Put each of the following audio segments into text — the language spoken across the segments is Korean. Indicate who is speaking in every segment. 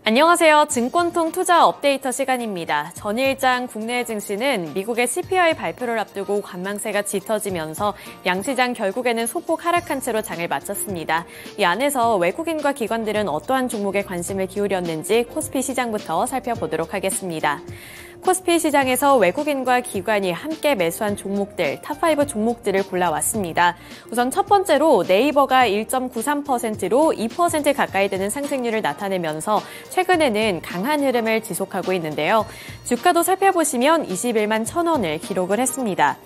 Speaker 1: 안녕하세요. 증권통 투자 업데이터 시간입니다. 전일장 국내 증시는 미국의 CPI 발표를 앞두고 관망세가 짙어지면서 양시장 결국에는 소폭 하락한 채로 장을 마쳤습니다. 이 안에서 외국인과 기관들은 어떠한 종목에 관심을 기울였는지 코스피 시장부터 살펴보도록 하겠습니다. 코스피 시장에서 외국인과 기관이 함께 매수한 종목들, 탑5 종목들을 골라왔습니다. 우선 첫 번째로 네이버가 1.93%로 2% 가까이 되는 상승률을 나타내면서 최근에는 강한 흐름을 지속하고 있는데요. 주가도 살펴보시면 21만 1,000원을 기록을 했습니다.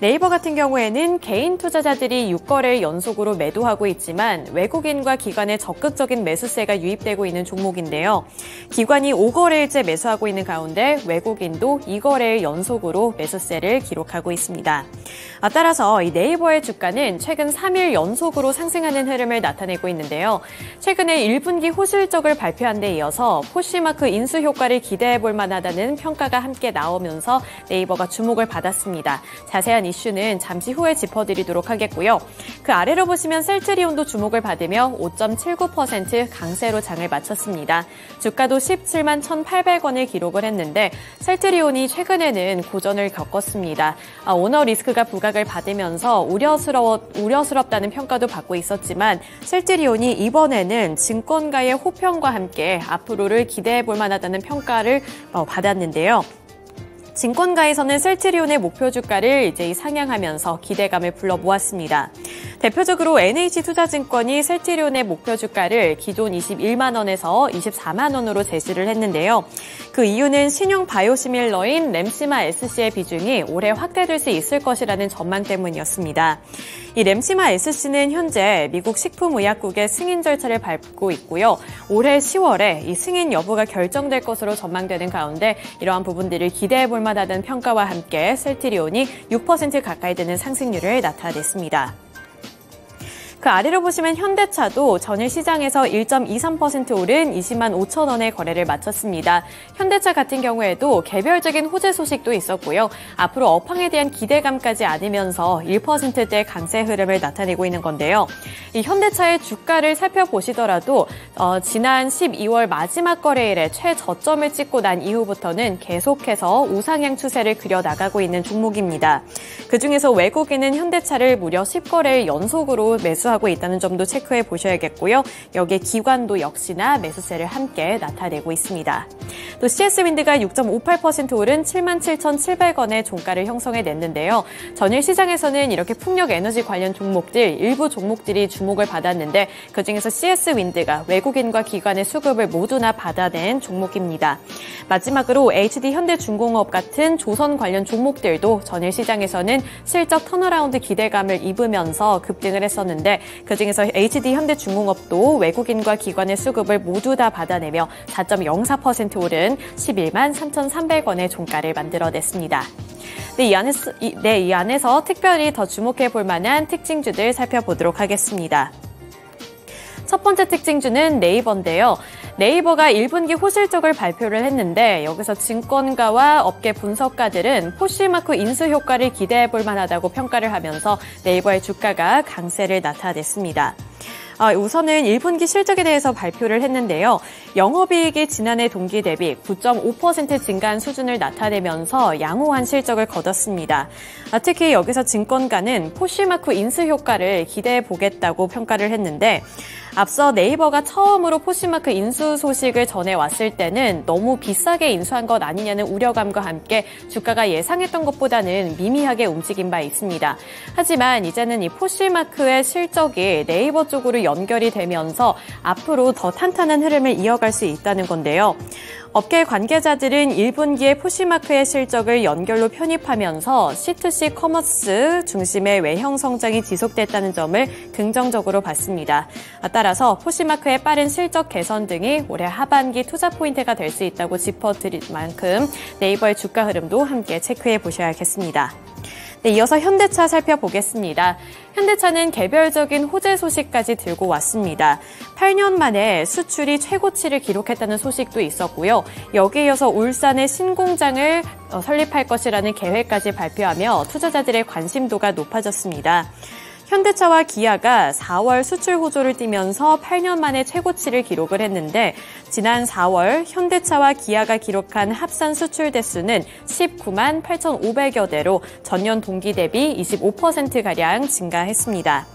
Speaker 1: 네이버 같은 경우에는 개인 투자자들이 6거래일 연속으로 매도하고 있지만 외국인과 기관의 적극적인 매수세가 유입되고 있는 종목인데요. 기관이 5거래일째 매수하고 있는 가운데 외국인도 2거래일 연속으로 매수세를 기록하고 있습니다. 따라서 이 네이버의 주가는 최근 3일 연속으로 상승하는 흐름을 나타내고 있는데요. 최근에 1분기 호실적을 발표한 데 이어서 포시마크 인수 효과를 기대해 볼 만하다는 평가가 함께 나오면서 네이버가 주목을 받았습니다. 자세한 이슈는 잠시 후에 짚어드리도록 하겠고요. 그 아래로 보시면 셀트리온도 주목을 받으며 5.79% 강세로 장을 마쳤습니다. 주가도 17만 1,800원을 기록을 했는데 셀트리온이 최근에는 고전을 겪었습니다. 오너 리스크가 부각을 받으면서 우려스럽다는 평가도 받고 있었지만 셀트리온이 이번에는 증권가의 호평과 함께 앞으로를 기대해 볼 만하다는 평가를 받았는데요. 증권가에서는 셀트리온의 목표 주가를 이제 상향하면서 기대감을 불러 모았습니다. 대표적으로 NH투자증권이 셀트리온의 목표 주가를 기존 21만 원에서 24만 원으로 제시를 했는데요. 그 이유는 신형 바이오시밀러인 램시마 SC의 비중이 올해 확대될 수 있을 것이라는 전망 때문이었습니다. 이 램시마 SC는 현재 미국 식품의약국의 승인 절차를 밟고 있고요. 올해 10월에 이 승인 여부가 결정될 것으로 전망되는 가운데 이러한 부분들을 기대해 볼 만하다는 평가와 함께 셀트리온이 6% 가까이 되는 상승률을 나타냈습니다. 그 아래로 보시면 현대차도 전일 시장에서 1.23% 오른 20만 5천 원의 거래를 마쳤습니다. 현대차 같은 경우에도 개별적인 호재 소식도 있었고요. 앞으로 업황에 대한 기대감까지 안으면서 1%대 강세 흐름을 나타내고 있는 건데요. 이 현대차의 주가를 살펴보시더라도 지난 12월 마지막 거래일에 최저점을 찍고 난 이후부터는 계속해서 우상향 추세를 그려나가고 있는 종목입니다. 그중에서 외국인은 현대차를 무려 10거래일 연속으로 하고 있다는 점도 체크해 보셔야겠고요. 여기에 기관도 역시나 매수세를 함께 나타내고 있습니다. 또 CS윈드가 6.58% 오른 77,700원의 종가를 형성해냈는데요. 전일 시장에서는 이렇게 풍력 에너지 관련 종목들, 일부 종목들이 주목을 받았는데 그중에서 CS윈드가 외국인과 기관의 수급을 모두나 받아낸 종목입니다. 마지막으로 HD현대중공업 같은 조선 관련 종목들도 전일 시장에서는 실적 턴어라운드 기대감을 입으면서 급등을 했었는데 그중에서 HD현대중공업도 외국인과 기관의 수급을 모두 다 받아내며 4.04% 오른 11만 3,300원의 종가를 만들어냈습니다. 이 안에서 특별히 더 주목해 볼 만한 특징주들 살펴보도록 하겠습니다. 첫 번째 특징주는 네이버인데요. 네이버가 1분기 호실적을 발표를 했는데 여기서 증권가와 업계 분석가들은 포시마크 인수 효과를 기대해 볼 만하다고 평가를 하면서 네이버의 주가가 강세를 나타냈습니다. 우선은 1분기 실적에 대해서 발표를 했는데요. 영업이익이 지난해 동기 대비 9.5% 증가한 수준을 나타내면서 양호한 실적을 거뒀습니다. 특히 여기서 증권가는 포시마크 인수 효과를 기대해 보겠다고 평가를 했는데 앞서 네이버가 처음으로 포시마크 인수 소식을 전해왔을 때는 너무 비싸게 인수한 것 아니냐는 우려감과 함께 주가가 예상했던 것보다는 미미하게 움직인 바 있습니다. 하지만 이제는 이 포시마크의 실적이 네이버 쪽으로 연결이 되면서 앞으로 더 탄탄한 흐름을 이어갈 수 있다는 건데요. 업계 관계자들은 1분기에 포시마크의 실적을 연결로 편입하면서 C2C 커머스 중심의 외형 성장이 지속됐다는 점을 긍정적으로 봤습니다. 따라서 포시마크의 빠른 실적 개선 등이 올해 하반기 투자 포인트가 될 수 있다고 짚어드릴 만큼 네이버의 주가 흐름도 함께 체크해 보셔야겠습니다. 네, 이어서 현대차 살펴보겠습니다. 현대차는 개별적인 호재 소식까지 들고 왔습니다. 8년 만에 수출이 최고치를 기록했다는 소식도 있었고요. 여기에 이어서 울산의 신공장을 설립할 것이라는 계획까지 발표하며 투자자들의 관심도가 높아졌습니다. 현대차와 기아가 4월 수출 호조를 띠면서 8년 만에 최고치를 기록을 했는데 지난 4월 현대차와 기아가 기록한 합산 수출 대수는 19만 8,500여 대로 전년 동기 대비 25%가량 증가했습니다.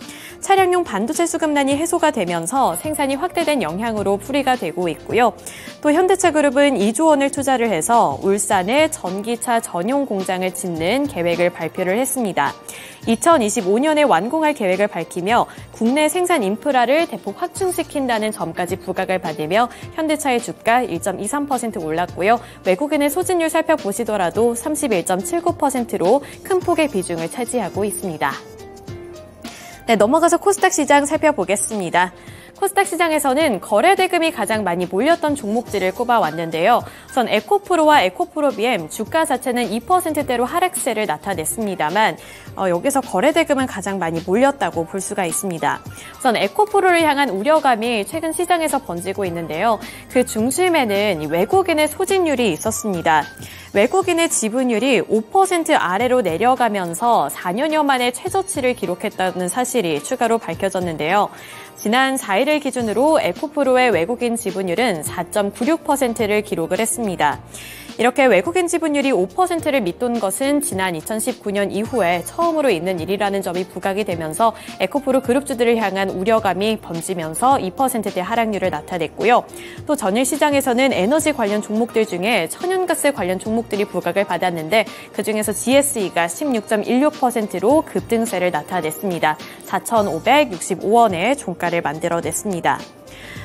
Speaker 1: 차량용 반도체 수급난이 해소가 되면서 생산이 확대된 영향으로 풀이가 되고 있고요. 또 현대차 그룹은 2조 원을 투자를 해서 울산에 전기차 전용 공장을 짓는 계획을 발표를 했습니다. 2025년에 완공할 계획을 밝히며 국내 생산 인프라를 대폭 확충시킨다는 점까지 부각을 받으며 현대차의 주가 1.23% 올랐고요. 외국인의 소진율 살펴보시더라도 31.79%로 큰 폭의 비중을 차지하고 있습니다. 네, 넘어가서 코스닥 시장 살펴보겠습니다. 코스닥 시장에서는 거래 대금이 가장 많이 몰렸던 종목들을 꼽아왔는데요. 우선 에코프로와 에코프로비엠 주가 자체는 2%대로 하락세를 나타냈습니다만 여기서 거래 대금은 가장 많이 몰렸다고 볼 수가 있습니다. 우선 에코프로를 향한 우려감이 최근 시장에서 번지고 있는데요. 그 중심에는 외국인의 소진율이 있었습니다. 외국인의 지분율이 5% 아래로 내려가면서 4년여 만에 최저치를 기록했다는 사실이 추가로 밝혀졌는데요. 지난 4일을 기준으로 에코프로의 외국인 지분율은 4.96%를 기록을 했습니다. 이렇게 외국인 지분율이 5%를 밑돈 것은 지난 2019년 이후에 처음으로 있는 일이라는 점이 부각이 되면서 에코프로 그룹주들을 향한 우려감이 번지면서 2%대 하락률을 나타냈고요. 또 전일 시장에서는 에너지 관련 종목들 중에 천연가스 관련 종목들이 부각을 받았는데 그중에서 GSE가 16.16%로 급등세를 나타냈습니다. 4,565원의 종가를 만들어냈습니다.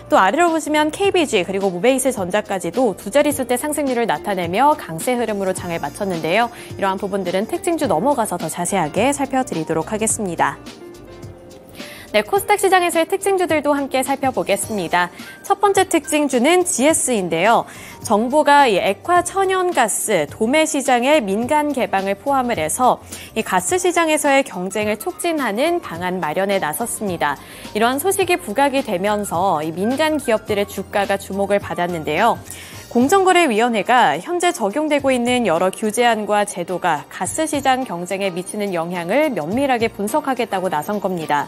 Speaker 1: 또 아래로 보시면 KBG 그리고 모베이스 전자까지도 두 자릿수대 상승률을 나타내며 강세 흐름으로 장을 마쳤는데요. 이러한 부분들은 특징주 넘어가서 더 자세하게 살펴드리도록 하겠습니다. 네, 코스닥 시장에서의 특징주들도 함께 살펴보겠습니다. 첫 번째 특징주는 GS인데요. 정부가 이 액화 천연가스 도매 시장의 민간 개방을 포함을 해서 이 가스 시장에서의 경쟁을 촉진하는 방안 마련에 나섰습니다. 이러한 소식이 부각이 되면서 이 민간 기업들의 주가가 주목을 받았는데요. 공정거래위원회가 현재 적용되고 있는 여러 규제안과 제도가 가스 시장 경쟁에 미치는 영향을 면밀하게 분석하겠다고 나선 겁니다.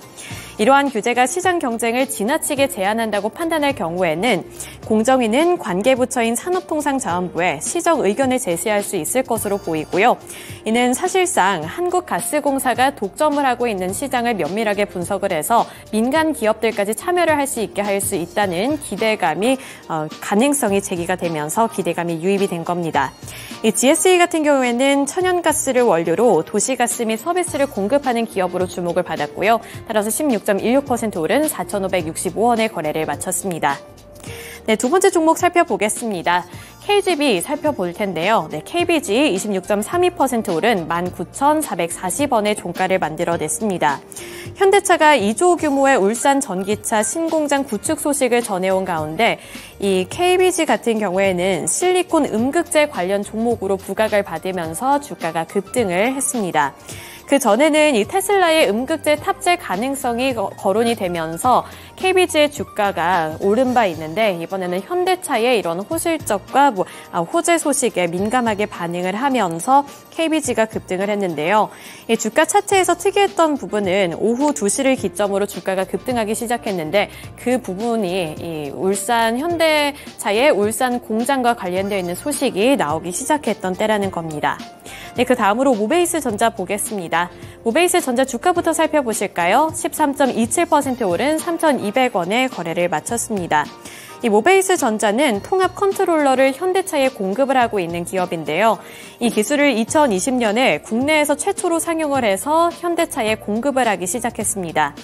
Speaker 1: 이러한 규제가 시장 경쟁을 지나치게 제한한다고 판단할 경우에는 공정위는 관계부처인 산업통상자원부에 시정 의견을 제시할 수 있을 것으로 보이고요. 이는 사실상 한국가스공사가 독점을 하고 있는 시장을 면밀하게 분석을 해서 민간 기업들까지 참여를 할 수 있게 할 수 있다는 기대감이 가능성이 제기가 되면서 기대감이 유입이 된 겁니다. 이 GSE 같은 경우에는 천연가스를 원료로 도시가스 및 서비스를 공급하는 기업으로 주목을 받았고요. 따라서 16.16% 오른 4,565원의 거래를 마쳤습니다. 네, 두 번째 종목 살펴보겠습니다. KGB 살펴볼 텐데요. 네, KBG 26.32% 오른 19,440원의 종가를 만들어냈습니다. 현대차가 2조 규모의 울산 전기차 신공장 구축 소식을 전해온 가운데 이 KBG 같은 경우에는 실리콘 음극재 관련 종목으로 부각을 받으면서 주가가 급등을 했습니다. 그 전에는 이 테슬라의 음극재 탑재 가능성이 거론이 되면서 KBG의 주가가 오른 바 있는데 이번에는 현대차의 이런 호실적과 호재 소식에 민감하게 반응을 하면서 KBG가 급등을 했는데요. 이 주가 차트에서 특이했던 부분은 오후 2시를 기점으로 주가가 급등하기 시작했는데 그 부분이 이 울산 현대차의 울산 공장과 관련되어 있는 소식이 나오기 시작했던 때라는 겁니다. 네, 그 다음으로 모베이스 전자 보겠습니다. 모베이스 전자 주가부터 살펴보실까요? 13.27% 오른 3,200원의 거래를 마쳤습니다. 이 모베이스 전자는 통합 컨트롤러를 현대차에 공급을 하고 있는 기업인데요. 이 기술을 2020년에 국내에서 최초로 상용을 해서 현대차에 공급을 하기 시작했습니다.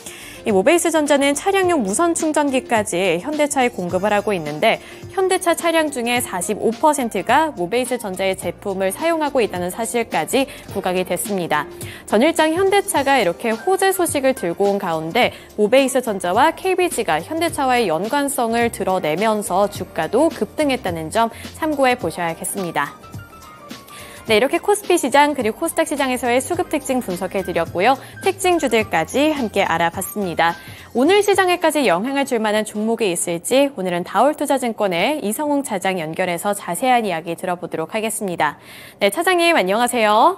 Speaker 1: 이 모베이스 전자는 차량용 무선 충전기까지 현대차에 공급을 하고 있는데 현대차 차량 중에 45%가 모베이스 전자의 제품을 사용하고 있다는 사실까지 부각이 됐습니다. 전일장 현대차가 이렇게 호재 소식을 들고 온 가운데 모베이스 전자와 KBG가 현대차와의 연관성을 드러내면서 주가도 급등했다는 점 참고해 보셔야겠습니다. 네, 이렇게 코스피 시장 그리고 코스닥 시장에서의 수급 특징 분석해드렸고요. 특징주들까지 함께 알아봤습니다. 오늘 시장에까지 영향을 줄 만한 종목이 있을지 오늘은 다올투자증권의 이성웅 차장 연결해서 자세한 이야기 들어보도록 하겠습니다. 네, 차장님 안녕하세요.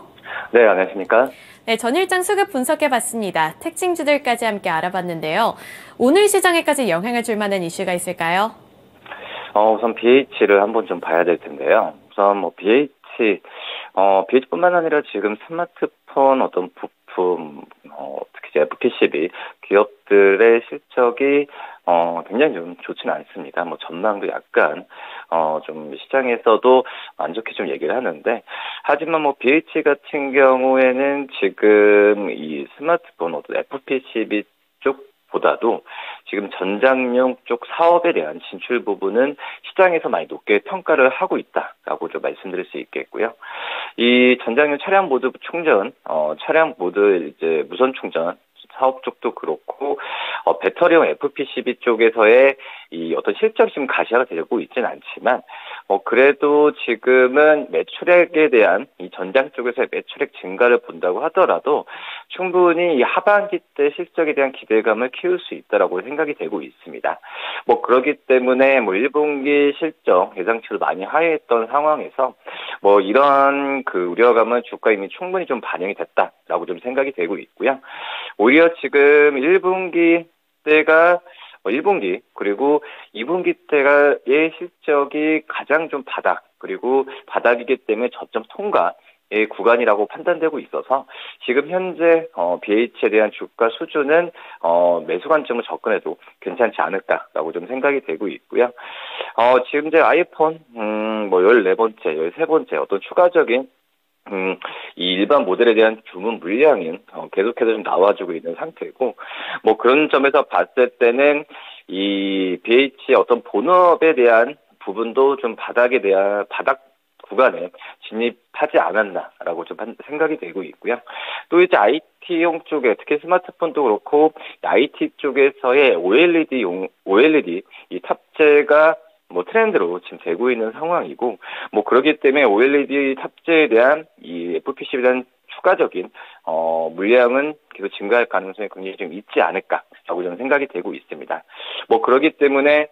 Speaker 2: 네, 안녕하십니까?
Speaker 1: 네, 전일장 수급 분석해봤습니다. 특징주들까지 함께 알아봤는데요. 오늘 시장에까지 영향을 줄 만한 이슈가 있을까요?
Speaker 2: 우선 BH를 한번 좀 봐야 될 텐데요. 우선 BH뿐만 아니라 지금 스마트폰 어떤 부품, 특히 이제 FPCB 기업들의 실적이 굉장히 좀 좋지는 않습니다. 전망도 약간 좀 시장에서도 안 좋게 좀 얘기를 하는데, 하지만 BH 같은 경우에는 지금 이 스마트폰 어떤 FPCB 쪽보다도 지금 전장용 쪽 사업에 대한 진출 부분은 시장에서 많이 높게 평가를 하고 있다라고 좀 말씀드릴 수 있겠고요. 이 전장용 차량 모드 충전, 차량 모드 이제 무선 충전 사업 쪽도 그렇고, 배터리용 FPCB 쪽에서의 이 어떤 실적 지금 가시화가 되고 있지는 않지만, 그래도 지금은 매출액에 대한 이 전장 쪽에서의 매출액 증가를 본다고 하더라도 충분히 이 하반기 때 실적에 대한 기대감을 키울 수 있다라고 생각이 되고 있습니다. 그렇기 때문에 1분기 실적 예상치로 많이 하회했던 상황에서 이런 그 우려감은 주가에 이미 충분히 좀 반영이 됐다라고 좀 생각이 되고 있고요. 오히려 지금 1분기 때가 1분기 그리고 2분기 때의 실적이 가장 좀 그리고 바닥이기 때문에 저점 통과의 구간이라고 판단되고 있어서 지금 현재 BH에 대한 주가 수준은 매수 관점을 접근해도 괜찮지 않을까라고 좀 생각이 되고 있고요. 지금 이제 아이폰 14번째, 13번째 어떤 추가적인 이 일반 모델에 대한 주문 물량은 계속해서 좀 나와주고 있는 상태고, 그런 점에서 봤을 때는 이 BH의 어떤 본업에 대한 부분도 좀 바닥 구간에 진입하지 않았나라고 좀 생각이 되고 있고요. 또 이제 IT용 쪽에 특히 스마트폰도 그렇고 IT 쪽에서의 OLED 이 탑재가 트렌드로 지금 되고 있는 상황이고, 그렇기 때문에 OLED 탑재에 대한 이 FPCB에 대한 추가적인 물량은 계속 증가할 가능성이 굉장히 좀 있지 않을까라고 저는 생각이 되고 있습니다. 그렇기 때문에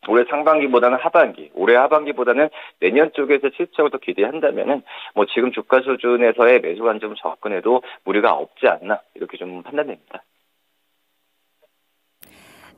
Speaker 2: 올해 상반기보다는 올해 하반기보다는 내년 쪽에서 실적을 더 기대한다면은 지금 주가 수준에서의 매수 관점을 접근해도 무리가 없지 않나 이렇게 좀 판단됩니다.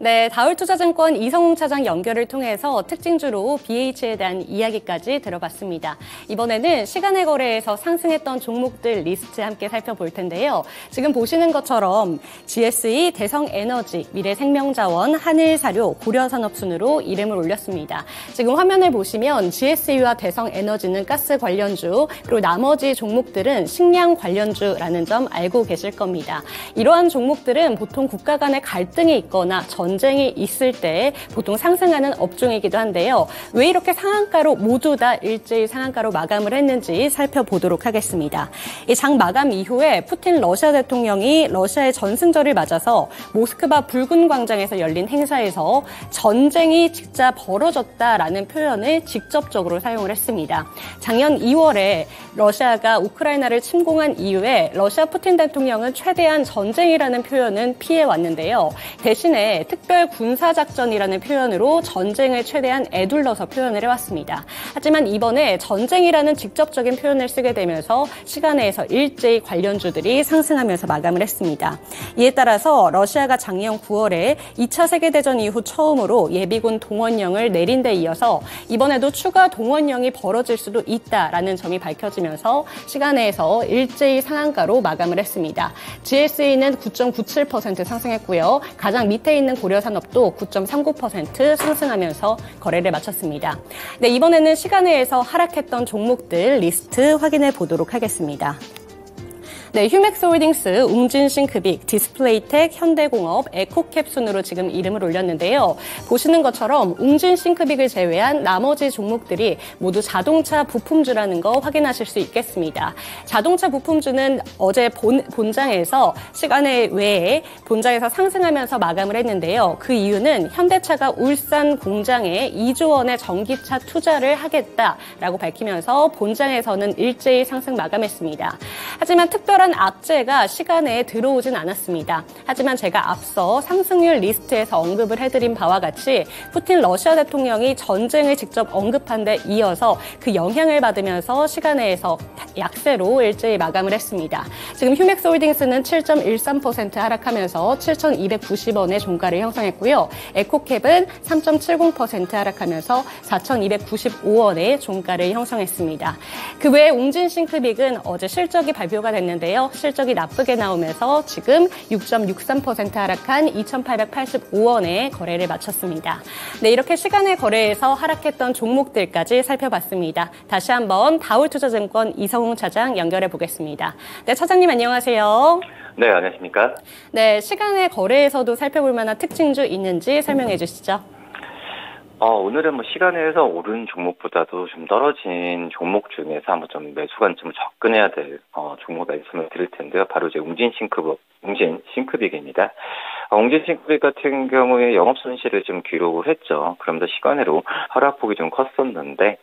Speaker 3: 네, 다울투자증권 이성웅 차장 연결을 통해서 특징주로 BH에 대한 이야기까지 들어봤습니다. 이번에는 시간의 거래에서 상승했던 종목들 리스트 함께 살펴볼 텐데요. 지금 보시는 것처럼 GSE, 대성에너지, 미래생명자원, 하늘사료, 고려산업 순으로 이름을 올렸습니다. 지금 화면을 보시면 GSE와 대성에너지는 가스 관련주, 그리고 나머지 종목들은 식량 관련주라는 점 알고 계실 겁니다. 이러한 종목들은 보통 국가 간의 갈등이 있거나 전쟁이 있을 때 보통 상승하는 업종이기도 한데요. 왜 이렇게 상한가로 모두 다 일제히 상한가로 마감을 했는지 살펴보도록 하겠습니다. 이 장 마감 이후에 푸틴 러시아 대통령이 러시아의 전승절을 맞아서 모스크바 붉은 광장에서 열린 행사에서 전쟁이 진짜 벌어졌다라는 표현을 직접적으로 사용을 했습니다. 작년 2월에 러시아가 우크라이나를 침공한 이후에 러시아 푸틴 대통령은 최대한 전쟁이라는 표현은 피해왔는데요. 대신에 특별 군사작전이라는 표현으로 전쟁을 최대한 에둘러서 표현을 해왔습니다. 하지만 이번에 전쟁이라는 직접적인 표현을 쓰게 되면서 시간에서 일제히 관련주들이 상승하면서 마감을 했습니다. 이에 따라서 러시아가 작년 9월에 2차 세계대전 이후 처음으로 예비군 동원령을 내린 데 이어서 이번에도 추가 동원령이 벌어질 수도 있다라는 점이 밝혀지면서 시간에서 일제히 상한가로 마감을 했습니다. GSE는 9.97% 상승했고요. 가장 밑에 있는 고려산업도 9.39% 상승하면서 거래를 마쳤습니다. 네, 이번에는 시간에서 하락했던 종목들 리스트 확인해 보도록 하겠습니다. 네, 휴맥스홀딩스, 웅진싱크빅, 디스플레이텍, 현대공업, 에코캡 순으로 지금 이름을 올렸는데요. 보시는 것처럼 웅진싱크빅을 제외한 나머지 종목들이 모두 자동차 부품주라는 거 확인하실 수 있겠습니다. 자동차 부품주는 어제 본장에서 시간에 외에 본장에서 상승하면서 마감을 했는데요. 그 이유는 현대차가 울산 공장에 2조 원의 전기차 투자를 하겠다라고 밝히면서 본장에서는 일제히 상승 마감했습니다. 하지만 특별한 특별한 악재가 시간에 들어오진 않았습니다. 하지만 제가 앞서 상승률 리스트에서 언급을 해드린 바와 같이 푸틴 러시아 대통령이 전쟁을 직접 언급한 데 이어서 그 영향을 받으면서 시간에서 약세로 일제히 마감을 했습니다. 지금 휴맥스홀딩스는 7.13% 하락하면서 7,290원의 종가를 형성했고요. 에코캡은 3.70% 하락하면서 4,295원의 종가를 형성했습니다. 그 외에 웅진싱크빅은 어제 실적이 발표가 됐는데요. 실적이 나쁘게 나오면서 지금 6.63% 하락한 2,885원에 거래를 마쳤습니다. 네, 이렇게 시간의 거래에서 하락했던 종목들까지 살펴봤습니다. 다시 한번 다울투자증권 이성웅 차장 연결해 보겠습니다. 네, 차장님 안녕하세요.
Speaker 2: 네, 안녕하십니까?
Speaker 3: 네, 시간의 거래에서도 살펴볼 만한 특징주 있는지 설명해 주시죠.
Speaker 2: 오늘은 시간에서 오른 종목보다도 좀 떨어진 종목 중에서 한번 좀 매수 관점을 접근해야 될 종목 말씀을 드릴 텐데요. 바로 이제 웅진싱크빅입니다. 웅진싱크빅 같은 경우에 영업 손실을 좀 기록을 했죠. 그러면서 시간으로 하락폭이 좀 컸었는데,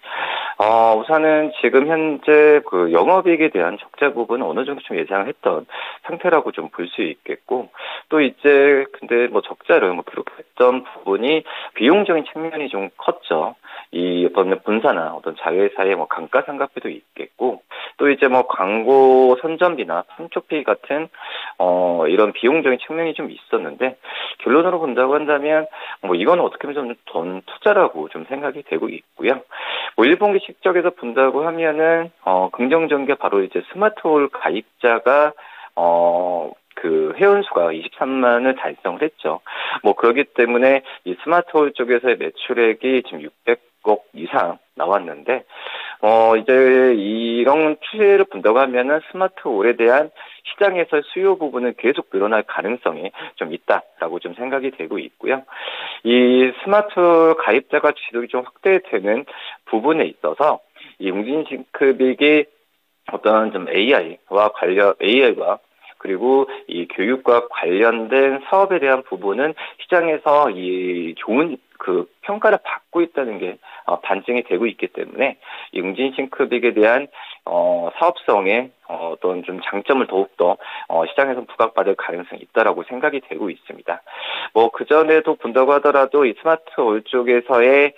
Speaker 2: 우선은 지금 현재 그 영업이익에 대한 적자 부분은 어느 정도 좀 예상을 했던 상태라고 좀 볼 수 있겠고, 또 이제 근데 적자를 기록했던 부분이 비용적인 측면이 좀 컸죠. 이 어떤 분사나 어떤 자회사의 감가상각비도 있겠고, 또 이제 광고 선전비나 판촉비 같은 이런 비용적인 측면이 좀 있었는데, 결론으로 본다고 한다면 이건 어떻게 보면 좀 돈 투자라고 좀 생각이 되고 있고요. 1분기 실적에서 본다고 하면은 긍정적인 게 바로 이제 스마트홀 가입자가 그 회원수가 23만을 달성을 했죠. 그렇기 때문에 이 스마트홀 쪽에서의 매출액이 지금 600억 이상 나왔는데, 이제 이런 추세를 본다고 하면은 스마트홀에 대한 시장에서 수요 부분은 계속 늘어날 가능성이 좀 있다라고 좀 생각이 되고 있고요. 이 스마트홀 가입자가 지속이 좀 확대되는 부분에 있어서 이 웅진싱크빅이 어떤 좀 AI와 그리고 이 교육과 관련된 사업에 대한 부분은 시장에서 이 좋은 그 평가를 받고 있다는 게 반증이 되고 있기 때문에 이 웅진싱크빅에 대한 사업성의 어떤 좀 장점을 더욱더 시장에서 부각받을 가능성이 있다라고 생각이 되고 있습니다. 그 전에도 본다고 하더라도 이 스마트홀 쪽에서의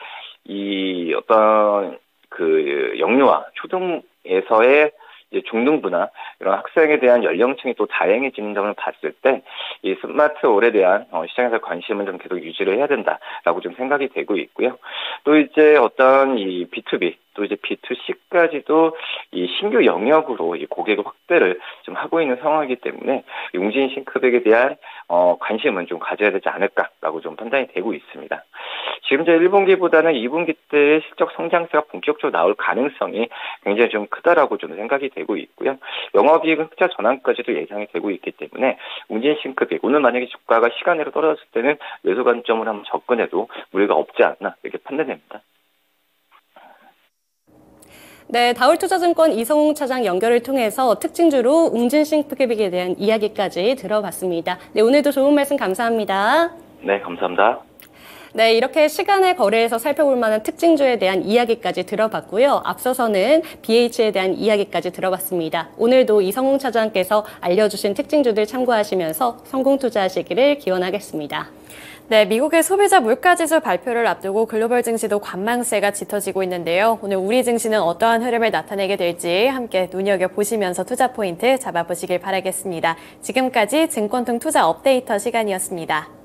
Speaker 2: 이 어떤 그 영유아 초등에서의 이제 중등부나 이런 학생에 대한 연령층이 또 다양해지는 점을 봤을 때 이 스마트홀에 대한 시장에서 관심은 좀 계속 유지를 해야 된다라고 좀 생각이 되고 있고요. 또 이제 어떤 이 B2B 또 이제 B2C까지도 이 신규 영역으로 이 고객 확대를 좀 하고 있는 상황이기 때문에 웅진싱크빅에 대한 관심은 좀 가져야 되지 않을까라고 좀 판단이 되고 있습니다. 지금 제 1분기보다는 2분기 때 실적 성장세가 본격적으로 나올 가능성이 굉장히 좀 크다라고 좀 생각이 되고 있고요. 영업이익은 흑자 전환까지도 예상이 되고 있기 때문에 웅진싱크빅 오늘 만약에 주가가 시간으로 떨어졌을 때는 매수 관점을 한번 접근해도 무리가 없지 않나 이렇게 판단됩니다.
Speaker 3: 네, 다울투자증권 이성웅 차장 연결을 통해서 특징주로 웅진싱크빅에 대한 이야기까지 들어봤습니다. 네, 오늘도 좋은 말씀 감사합니다.
Speaker 2: 네, 감사합니다.
Speaker 3: 네, 이렇게 시간의 거래에서 살펴볼 만한 특징주에 대한 이야기까지 들어봤고요. 앞서서는 BH에 대한 이야기까지 들어봤습니다. 오늘도 이성웅 차장께서 알려주신 특징주들 참고하시면서 성공 투자하시기를 기원하겠습니다.
Speaker 1: 네, 미국의 소비자 물가지수 발표를 앞두고 글로벌 증시도 관망세가 짙어지고 있는데요. 오늘 우리 증시는 어떠한 흐름을 나타내게 될지 함께 눈여겨보시면서 투자 포인트 잡아보시길 바라겠습니다. 지금까지 증권통 투자 업데이터 시간이었습니다.